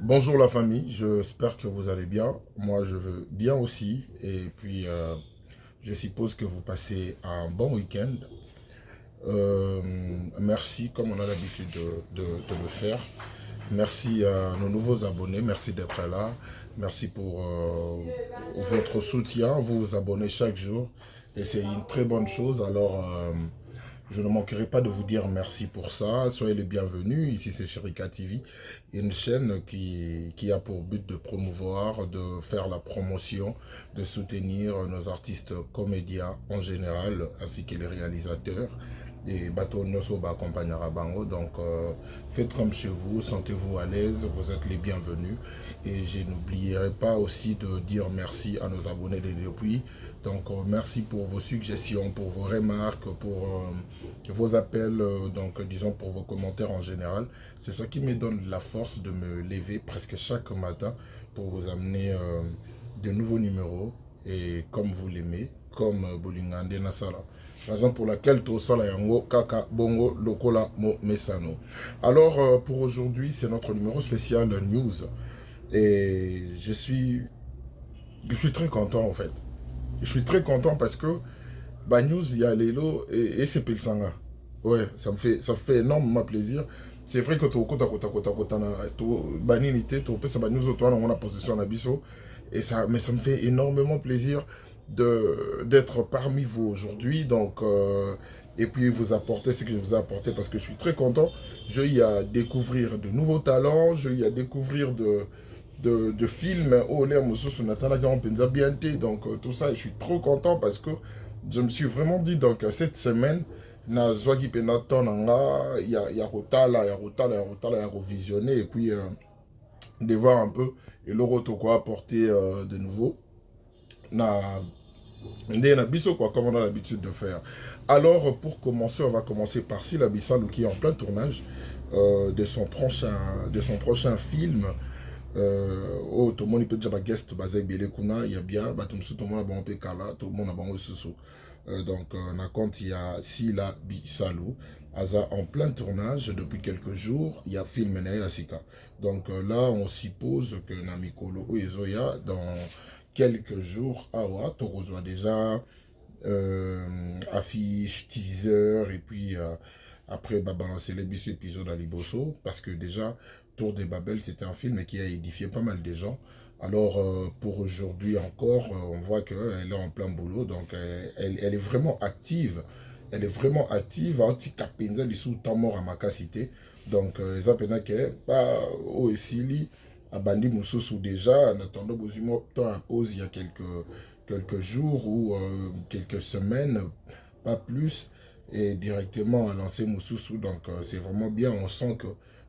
Bonjour la famille, j'espère que vous allez bien. Moi, je veux bien aussi. Et puis, je suppose que vous passez un bon week-end. Euh, Merci, comme on a l'habitude de le faire. Merci à nos nouveaux abonnés. Merci d'être là. Merci pour votre soutien. Vous vous abonnez chaque jour. Et c'est une très bonne chose. Alors, je ne manquerai pas de vous dire merci pour ça. Soyez les bienvenus. Ici, c'est Sherika TV, une chaîne qui a pour but de promouvoir, de faire la promotion, de soutenir nos artistes comédiens en général, ainsi que les réalisateurs. Et Bateau Noso accompagnera Bango. Donc, faites comme chez vous, sentez-vous à l'aise, vous êtes les bienvenus. Et je n'oublierai pas aussi de dire merci à nos abonnés de depuis. Donc, merci pour vos suggestions, pour vos remarques, pour vos appels, donc disons pour vos commentaires en général. C'est ça qui me donne la force de me lever presque chaque matin pour vous amener de nouveaux numéros et comme vous l'aimez, comme Bolingande Nasara. Raison pour laquelle tout ça yango kaka bongo lokola mo mesano. Alors pour aujourd'hui, c'est notre numéro spécial news et je suis très content en fait. Je suis très content parce que News, il y a Lelo et c'est Pilsanga. Ouais, ça me fait énormément plaisir. C'est vrai que tu as position en abisso. Mais ça me fait énormément plaisir d'être parmi vous aujourd'hui. Donc, et puis vous apporter ce que je vous ai apporté parce que je suis très content. Je y à découvrir de nouveaux talents, je y à découvrir de films. Oh, les Moussous, Natana, bien. Donc, tout ça, je suis trop content parce que je me suis vraiment dit, donc, cette semaine, na zwaki pe na temps nanga ya kotala ya revisionner et puis de voir un peu et le retour quoi apporter de nouveau na na biso quoi comme on a l'habitude de faire. Alors pour commencer, on va commencer par Sylla Bissau qui est en plein tournage de son prochain film. Oh, tout le monde peut déjà guest basé Bele Kuna, il y a bien, tout le monde a bon peu kala, tout le monde a bon sous. Donc, on a compte, il y a Sylla Bissau, Aza en plein tournage depuis quelques jours, il y a film Asika. Donc là, on suppose que Namikolo Oezoya, dans quelques jours, Awa, tu reçois déjà affiche, teaser, et puis après, bah, balancer les bis épisodes à Liboso, parce que déjà, Tour des Babel, c'était un film qui a édifié pas mal de gens. Alors, pour aujourd'hui encore, on voit qu'elle est en plein boulot, donc elle est vraiment active. Elle est vraiment active. Anti Kapenza, les sous mort à Makasité. Donc, ça peut que, bah, au Essili, à Bandi Moussoussou déjà, en attendant, Bozimo, temps à pause il y a quelques jours ou quelques semaines, pas plus, et directement à lancer Moussoussou. Donc c'est vraiment bien, on sent que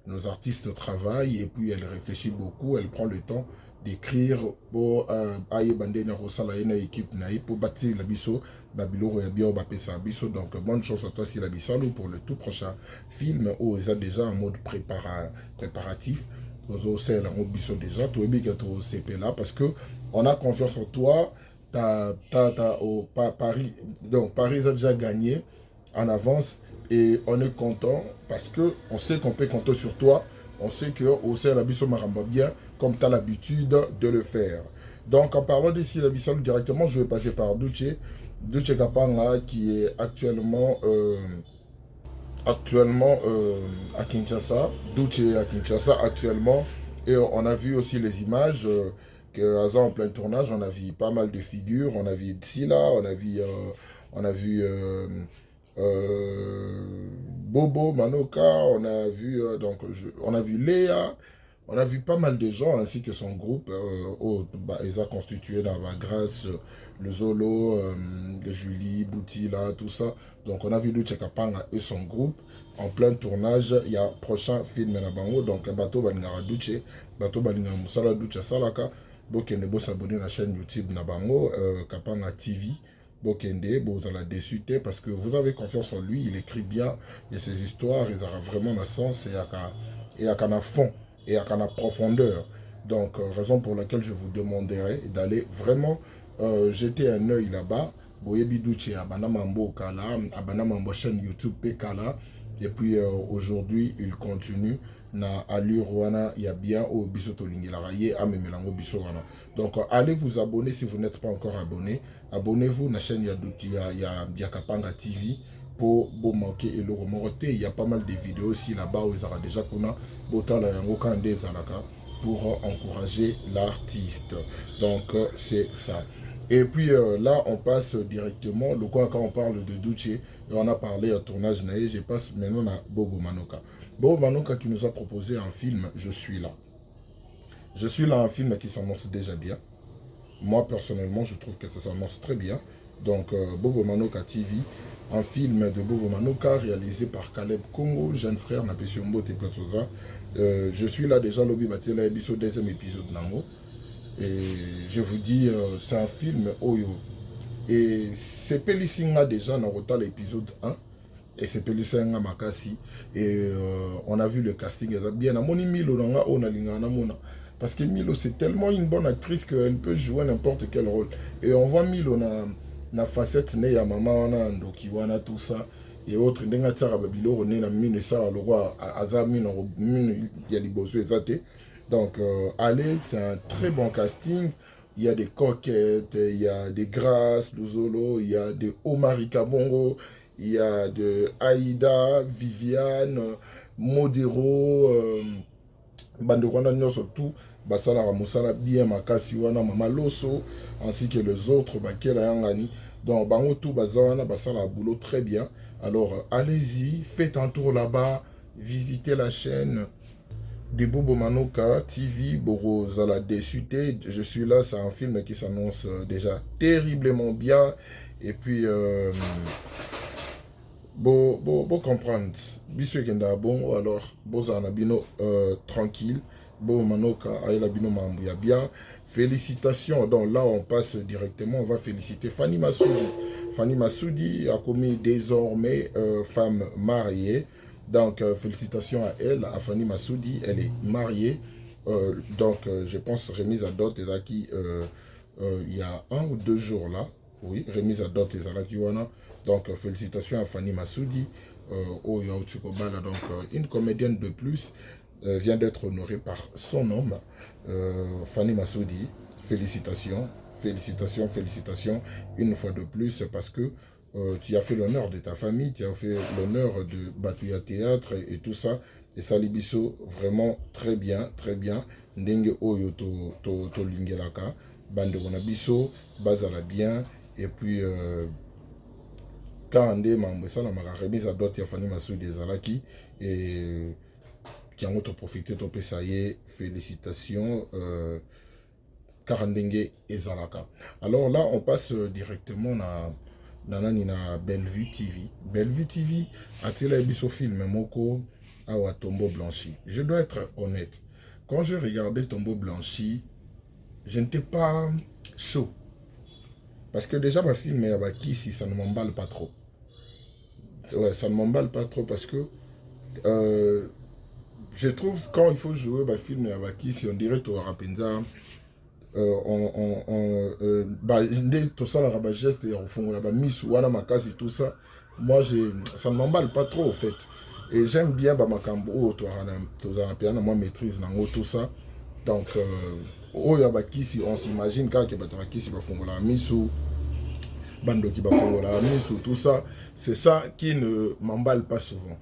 nos artistes travaillent et puis elle réfléchit beaucoup, elle prend le temps d'écrire pour aye bandena rosala une équipe naï pour bâtir la biso babilo ya bien bapesa biso. Donc bonne chance à toi si la bisalo pour le tout prochain film où ils ont déjà un mode préparatif aux c'est la mode biso déjà tout est CP là parce que on a confiance en toi. Paris, donc Paris a déjà gagné en avance et on est content parce que on sait qu'on peut compter sur toi. On sait que au sein de la Bissau Maramba bien, comme tu as l'habitude de le faire. Donc en parlant d'ici la Bissau directement, je vais passer par Duce Kapanga qui est actuellement à Kinshasa. Duce est à Kinshasa actuellement. Et on a vu aussi les images que Hazard en plein tournage, on a vu pas mal de figures. On a vu Tsila, on a vu Bobo, Manoka, on a vu, on a vu Léa, on a vu pas mal de gens ainsi que son groupe. Ils ont constitué dans la grâce le Zolo, Julie, Boutila, tout ça. Donc on a vu Luche Kapanga et son groupe en plein tournage. Il y a prochain film na bango. Donc Bato Baningara Duche, Bato Baningara Musala Duche Salaka. Bokende bo s'abonner à la chaîne YouTube na bango, Kapanga TV. Bokende, vous allez déçu parce que vous avez confiance en lui, il écrit bien, et ses histoires, ils ont vraiment un sens et à un fond et à une profondeur. Donc, raison pour laquelle je vous demanderai d'aller vraiment jeter un œil là-bas. Boyebi Douche, Abanamambo Kala, Abanamambo chaîne YouTube Pekala. Et puis aujourd'hui, il continue na allure wana il y a bien au biso to lingela ye amemelango biso wana. Donc allez vous abonner si vous n'êtes pas encore abonné. Abonnez-vous à la chaîne ya Kapanga TV pour vous manquer et le remonter. Il y a pas mal de vidéos aussi là-bas où ils aura déjà kuna botala yango kande zalaka pour encourager l'artiste. Donc c'est ça. Et puis là, on passe directement, le quoi, quand on parle de Duce, et on a parlé à tournage naïe, je passe maintenant à Bobo Manoka. Bobo Manoka qui nous a proposé un film, Je suis là. Je suis là, un film qui s'annonce déjà bien. Moi, personnellement, je trouve que ça s'annonce très bien. Donc, Bobo Manoka TV, un film de Bobo Manoka réalisé par Caleb Congo, jeune frère, Napesiombo Teplasoza. Je suis là déjà, Lobby Batela Ebiso, deuxième épisode Nango. Et je vous dis, c'est un film Oyo. Et c'est Pélissinga déjà dans l'épisode 1. Et c'est Pélissinga Makasi. Et on a vu le casting. Bien, Moni Milo, parce que Milo, c'est tellement une bonne actrice qu'elle peut jouer n'importe quel rôle. Et on voit Milo dans la facette né ya maman, Ndokiwana, tout ça. Et autres, Ndenga Tsara Babilo, on est dans Mine Sara, le roi, Azami, il y a des beaux Zate. Donc, allez, c'est un très bon casting. Il y a des coquettes, il y a des grâces, de Zolo, il y a de Omarika Bongo, il y a de Aïda, Viviane, Modero, Bandekwana surtout, Basala Ramosala, bien Makasi, Wana, Mamaloso, ainsi que les autres, Bakela Yangani. Donc, Bango tout, Bazawana, Basala boulot très bien. Alors, allez-y, faites un tour là-bas, visitez la chaîne de Bobo Manoka TV, Boro Zala Dessuté. Je suis là, c'est un film qui s'annonce déjà terriblement bien. Et puis, bon comprendre. Bisou Kenda bon, alors, Bozana Bino tranquille. Bobo Manoka, Aïla Bino Mambouya bien. Félicitations. Donc là, on passe directement, on va féliciter Fanny Massoudi. Fanny Massoudi a commis désormais femme mariée. Donc, félicitations à elle, à Fanny Massoudi. Elle est mariée. Donc, je pense remise à dot et là qui il y a 1 ou 2 jours là. Oui, remise à dot et là qui donc, félicitations à Fanny Massoudi. Au Yaoutsikobala. Donc, une comédienne de plus vient d'être honorée par son homme, Fanny Massoudi. Félicitations, félicitations, félicitations. Une fois de plus, parce que tu as fait l'honneur de ta famille, tu as fait l'honneur de Batouya Théâtre et tout ça. Et Salibiso, vraiment très bien, très bien. Ndenge Oyo to Lingelaka, Bande Bonabiso, Bazala bien. Et puis, quand Andé m'a remise à d'autres, il y a Fanny Massoudi des Alaki. Et qui a profité de Pesaye, félicitations. Karandenge et Zalaka. Alors là, on passe directement à Bellevue TV. Bellevue TV a tiré un film Moko à Tombeau Blanchi. Je dois être honnête. Quand je regardais Tombeau Blanchi, je n'étais pas chaud. Parce que déjà, ma film est avec qui si ça ne m'emballe pas trop. Ouais, ça ne m'emballe pas trop parce que je trouve quand il faut jouer ma film est avec qui si on dirait au Rapenza. Tout ça la geste et au fond la miss wana makasi tout ça moi ça ne m'emballe pas trop au fait et j'aime bien makambo moi maîtrise nango tout ça donc si on s'imagine quand si bafongola misu bando qui bafongola misu tout ça c'est ça qui ne m'emballe pas souvent.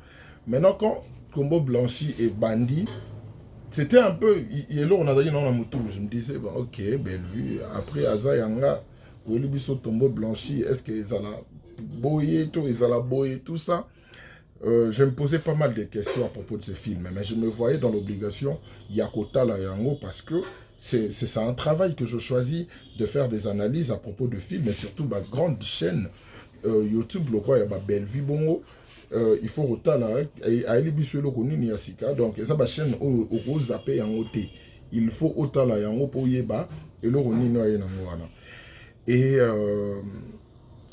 Maintenant quand Tombeau Blanchi et Bandi, c'était un peu, on a dit non, je me disais, bah, ok, Bellevue, après Azayanga, où il y a Tombeau Blanchi, est-ce qu'ils allaient boyer, tout ça. Je me posais pas mal de questions à propos de ce film, mais je me voyais dans l'obligation, Yakota la Yango, parce que c'est ça un travail que je choisis de faire des analyses à propos de films, et surtout ma grande chaîne YouTube, le quoi, il y a Bellevue Bongo. Il faut rotala à elibisuelo konini ya sika donc eza ba chaîne au zappé en ôté il faut otala yango po yeba et le ronino ya nango wana et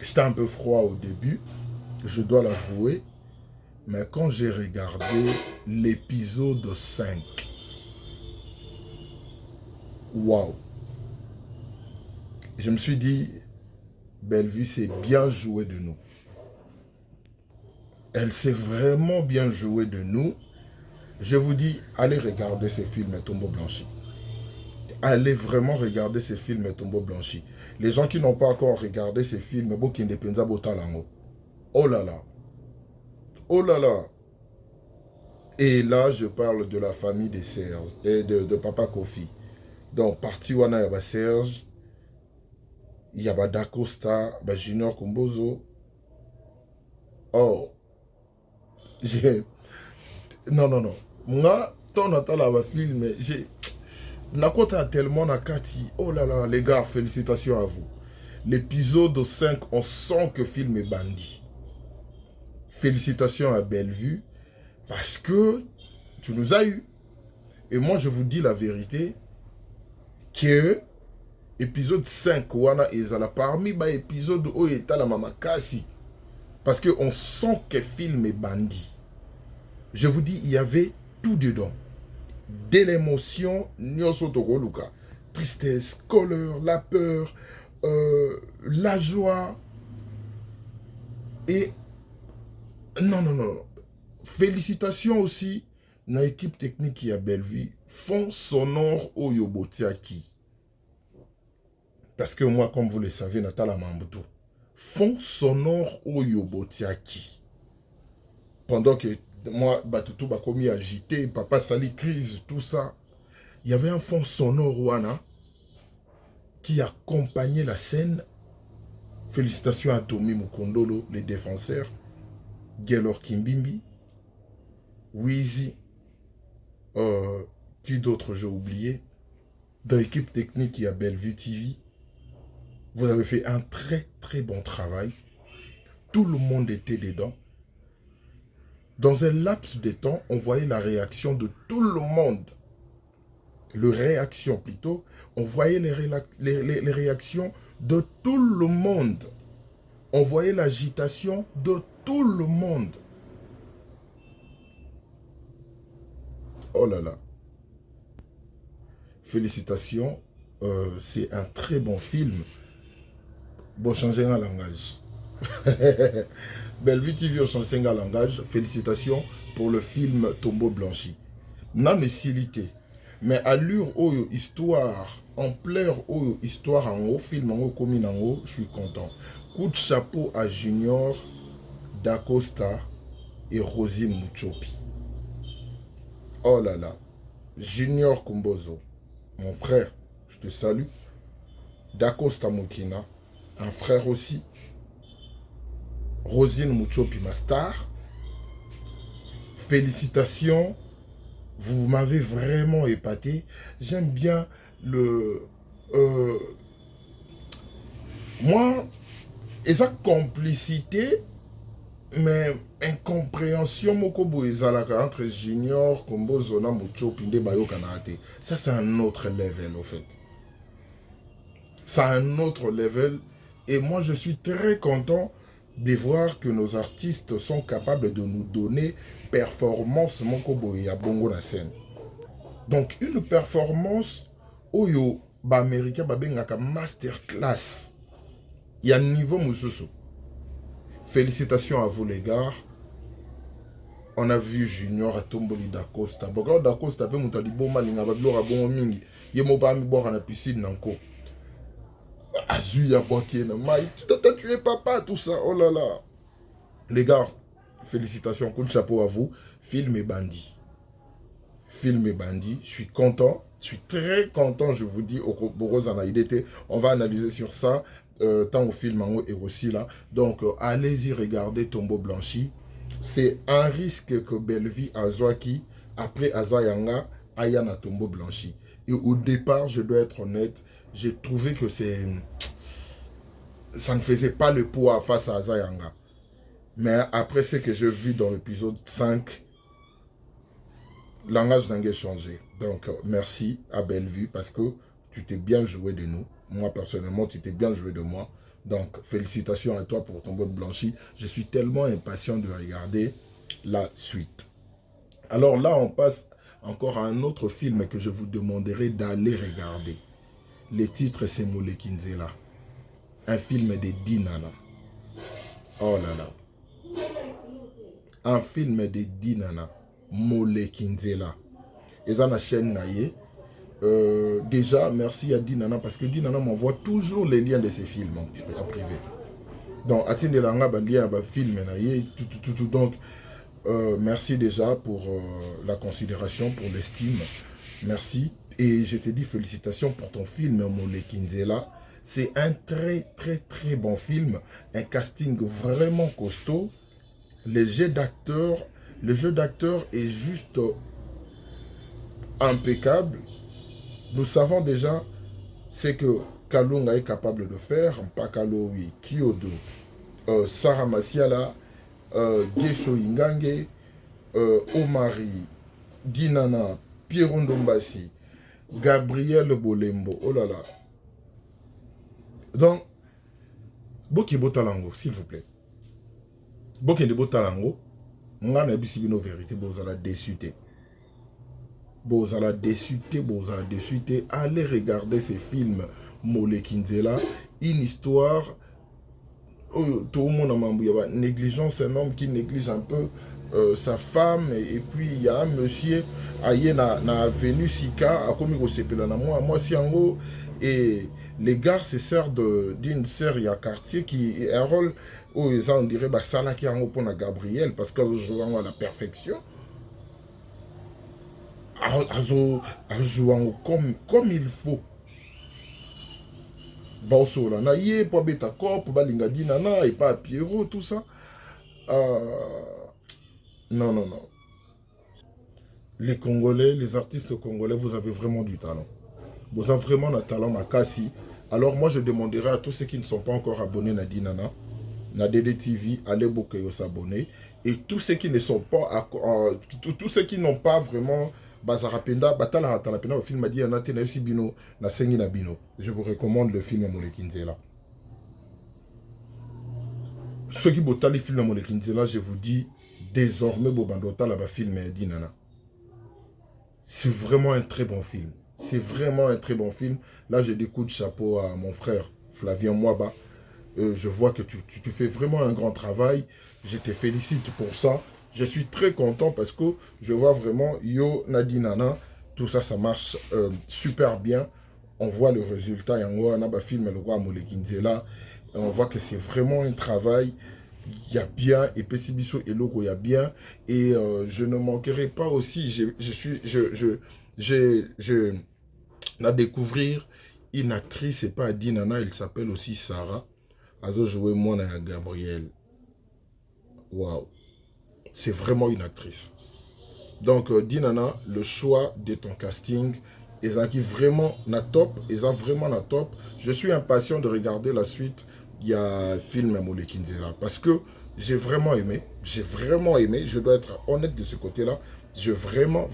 j'étais un peu froid au début, je dois l'avouer, mais quand j'ai regardé l'épisode 5, waouh, je me suis dit Bellevue c'est bien joué de nous. Elle s'est vraiment bien jouée de nous. Je vous dis, allez regarder ces films Tombeau Blanchi. Allez vraiment regarder ces films Tombeau Blanchi. Les gens qui n'ont pas encore regardé ces films, Bokinde Penza Botalango. Oh là là. Oh là là. Et là, je parle de la famille des Serge et de Papa Kofi. Donc, parti wana yaba Serge, yaba Dacosta, Junior Kumbozo. Oh, j'ai... Non, non, non. Moi, ton atala va film, j'ai... Nakota tellement nakati. Oh là là, les gars, félicitations à vous. L'épisode 5, on sent que le film est bandit. Félicitations à Bellevue, parce que tu nous as eu. Et moi, je vous dis la vérité, que épisode 5, wana ezala parmi ba épisode où est la mamakasi. Parce qu'on sent que le film est bandit. Je vous dis, il y avait tout dedans. De l'émotion, tristesse, colère, la peur, la joie. Et non, non, non. Félicitations aussi à l'équipe technique qui a Bellevue. Fond sonore au Yobotiaki. Parce que moi, comme vous le savez, Natala Mamboutou. Fond sonore au Yobotiaki. Pendant que moi, Batutu m'a commis agité, Papa Sali crise, tout ça. Il y avait un fond sonore Wana qui accompagnait la scène. Félicitations à Tommy Mukondolo, les défenseurs. Gelor Kimbimbi. Wheezy. Qui d'autres j'ai oublié. Dans l'équipe technique qui a Bellevue TV. Vous avez fait un très très bon travail. Tout le monde était dedans. Dans un laps de temps, on voyait la réaction de tout le monde. Les réactions plutôt. On voyait les réactions de tout le monde. On voyait l'agitation de tout le monde. Oh là là. Félicitations. C'est un très bon film. Bon, changer un langage. Bellevue TV au changer un langage. Félicitations pour le film Tombeau Blanchi. Non, mais silité. Mais allure oyo histoire, ampleur oyo histoire en haut, film en haut, commune en haut, je suis content. Coup de chapeau à Junior, Dacosta et Rosine Muchopi. Oh là là. Junior Kumbozo, mon frère, je te salue. Dacosta Mukina, un frère aussi. Rosine Muchopi, ma star. Félicitations. Vous m'avez vraiment épaté. J'aime bien le... moi, et sa complicité, mais incompréhension mokobo ezalaka entre Junior, Kombo, Zona, Muchopi, Nde Bayo Kanate. Ça, c'est un autre level, au fait. C'est un autre level. Et moi, je suis très content de voir que nos artistes sont capables de nous donner performance mokobo et à bongo na scène. Donc, une performance oyo ba américain ba bengaka masterclass. Il y a un niveau mususu. Félicitations à vous les gars. On a vu Junior à Tomboli Dacosta. Bon, Dacosta pe mutali boma linga ba blora bon mingi. Yemo ba mi boire na piscine nanko. Azuya boitié na mai. T'as tué papa tout ça. Oh là là. Les gars, félicitations, coup de chapeau à vous. Film et bandit. Film et bandit. Je suis content. Je suis très content, je vous dis, au Boros en AIDT. On va analyser sur ça, tant au film en haut et aussi là. Donc, allez-y regarder Tombeau Blanchi. C'est un risque que Bellevue Azwaki, après Azayanga, Ayana Tombeau Blanchi. Et au départ, je dois être honnête, j'ai trouvé que ça ne faisait pas le poids face à Azayanga. Mais après ce que j'ai vu dans l'épisode 5, le langage n'a pas changé. Donc, merci à Bellevue parce que tu t'es bien joué de nous. Moi, personnellement, tu t'es bien joué de moi. Donc, félicitations à toi pour ton Tombeau Blanchi. Je suis tellement impatient de regarder la suite. Alors là, on passe encore à un autre film que je vous demanderai d'aller regarder. Le titre, c'est Molekinzela. Un film de Dinana. Oh là là. Un film de Dinana. Molekinzela. Et dans la chaîne Naye. Déjà, merci à Dinana parce que Dinana m'envoie toujours les liens de ses films en privé. Donc, Atine Langa, lien, film, tout. Donc, merci déjà pour la considération, pour l'estime. Merci. Et je te dis félicitations pour ton film, Molekinzela. C'est un très bon film. Un casting vraiment costaud. Le jeu d'acteur est juste impeccable. Nous savons déjà ce que Kalunga est capable de faire. Mpakalo, oui, Kyodo, Sarah Masiala, Gesho Ingange, Omari, Dinana, Pierre Ndombasi, Gabriel Bolembo. Oh là là. Donc, Boki Botalango, s'il vous plaît. Boki de Botalango, on a une vérité, Bozala déçuté. Bozala déçuté. Allez regarder ces films Molekinzela, une histoire. Tout le monde a m'embrouillé. Négligence, un homme qui néglige un peu sa femme. Et puis il y a un monsieur, aïe na venu Sika, a commis au sepela na moi si en gros. Et les gars se servent d'une série à quartier qui a un rôle où ils ont, on dirait, ça là qui est en haut pour Gabriel, parce qu'ils jouent à la perfection. Jouant comme il faut. Baosola na ye po beta corps ba linga dinana et pas Pierrot tout ça. Non. Les Congolais, les artistes congolais, vous avez vraiment du talent. Vous avez vraiment un talent makasi. Alors moi je demanderai à tous ceux qui ne sont pas encore abonnés à Dinana, na DDTV, allez beaucoup s'abonner. Et tous ceux qui ne sont pas, tous ceux qui n'ont pas vraiment Bazarapenda, Batala Talapenda, le film a dit Bino, na Sengi na Bino. Je vous recommande le film Molekinzela. Ceux qui botent le film Molekinzela, je vous dis, désormais, Bobandota la film Dinana. C'est vraiment un très bon film. C'est vraiment un très bon film. Là, je découte chapeau à mon frère Flavien Mwaba. Je vois que tu fais vraiment un grand travail. Je te félicite pour ça. Je suis très content parce que je vois vraiment Yo Nadinana, tout ça, ça marche super bien. On voit le résultat. Film le roi Molekinzela. On voit que c'est vraiment un travail. Il y a bien, et Pessibiso et Logo, il y a bien. Et je ne manquerai pas aussi. Je la découvrir une actrice, c'est pas Dinana, elle s'appelle aussi Sarah. Azo joué moi à Gabriel. Waouh. C'est vraiment une actrice. Donc, Dinana, le choix de ton casting, ils ont vraiment na top. Je suis impatient de regarder la suite. Il y a film Molekinzela. Parce que j'ai vraiment aimé. Je dois être honnête de ce côté-là. J'ai vraiment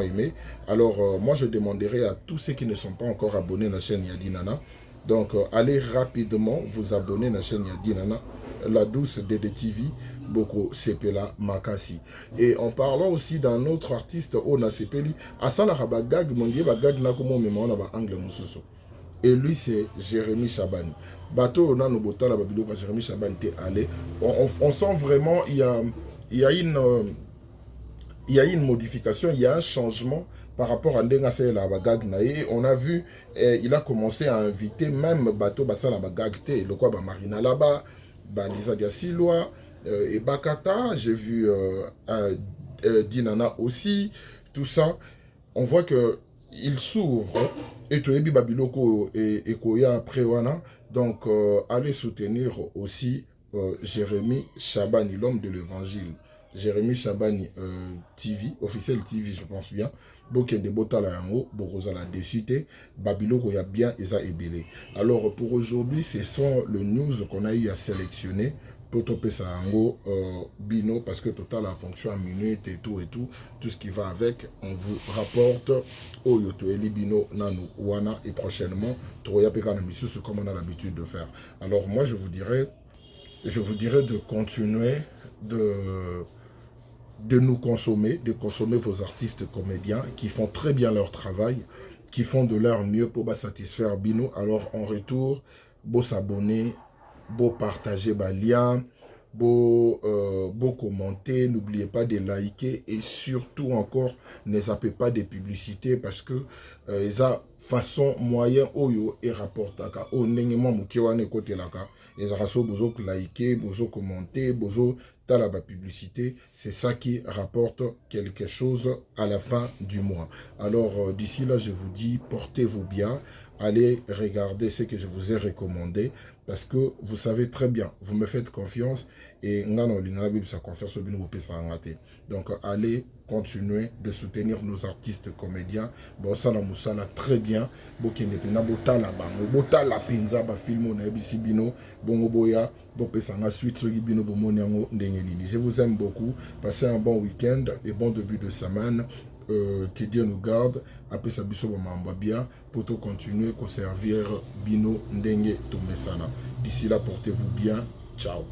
aimé. Alors, moi, je demanderai à tous ceux qui ne sont pas encore abonnés à la chaîne Yadinana. Donc, allez rapidement vous abonner à la chaîne Yadinana. La douce DDTV. Boko Sepela Makasi. Et en parlant aussi d'un autre artiste, Ona Sepeli, Asala Rabagag, Mondié Bagag Nakomo Memona Ba Angle Mususo. Et lui, c'est Jérémy Chabani. Bateau, on a nos botas là, Jérémy Chabani t'est allé. On sent vraiment, il y a une modification, il y a un changement par rapport à Ndengase la Bagag Nae. On a vu, il a commencé à inviter même Bateau Basala Bagag Te, le quoi, Marina là-bas, Lisa Diasiloa. Et Bakata, j'ai vu Dinana aussi, tout ça, on voit que il s'ouvre, et Toyebi Babiloko et Koya Prewana, donc allez soutenir aussi Jérémy Chabani, l'homme de l'évangile. Jérémy Chabani TV, officiel TV, je pense bien. Bokende Botala Yango, Borozala Desute, Babiloko ya bien, Eza Ebele. Alors pour aujourd'hui, ce sont les news qu'on a eu à sélectionner. Bino parce que total a fonction en minutes et tout ce qui va avec, on vous rapporte au Yoto Eli Bino Nanu Wana et prochainement Troya Pekana Missus comme on a l'habitude de faire. Alors moi je vous dirais de continuer de nous consommer, de consommer vos artistes comédiens qui font très bien leur travail, qui font de leur mieux pour satisfaire Bino. Alors en retour, beau s'abonner, beau partager les liens, beau commenter, n'oubliez pas de liker et surtout encore, ne zappez pas des publicités parce que ça façon moyen oyo et rapportaka o nengema mukiwane côté laka et raso bozo liker, bozo commenter, bozo tala ba publicité, c'est ça qui rapporte quelque chose à la fin du mois. Alors d'ici là, je vous dis, portez-vous bien. Allez regarder ce que je vous ai recommandé parce que vous savez très bien, vous me faites confiance et sa confiance. Donc allez continuer de soutenir nos artistes comédiens. Bon, ça la moussala très bien. Bokende pena botala bango, botala penza ba film na ebisi bino bongo boya bopesanga suite soki bino bomoni yango ndenge nini. Je vous aime beaucoup. Passez un bon week-end et bon début de semaine. Que Dieu nous garde, après ça biso bien pour tout continuer à servir bino ndenge tomesana. D'ici là, portez-vous bien. Ciao.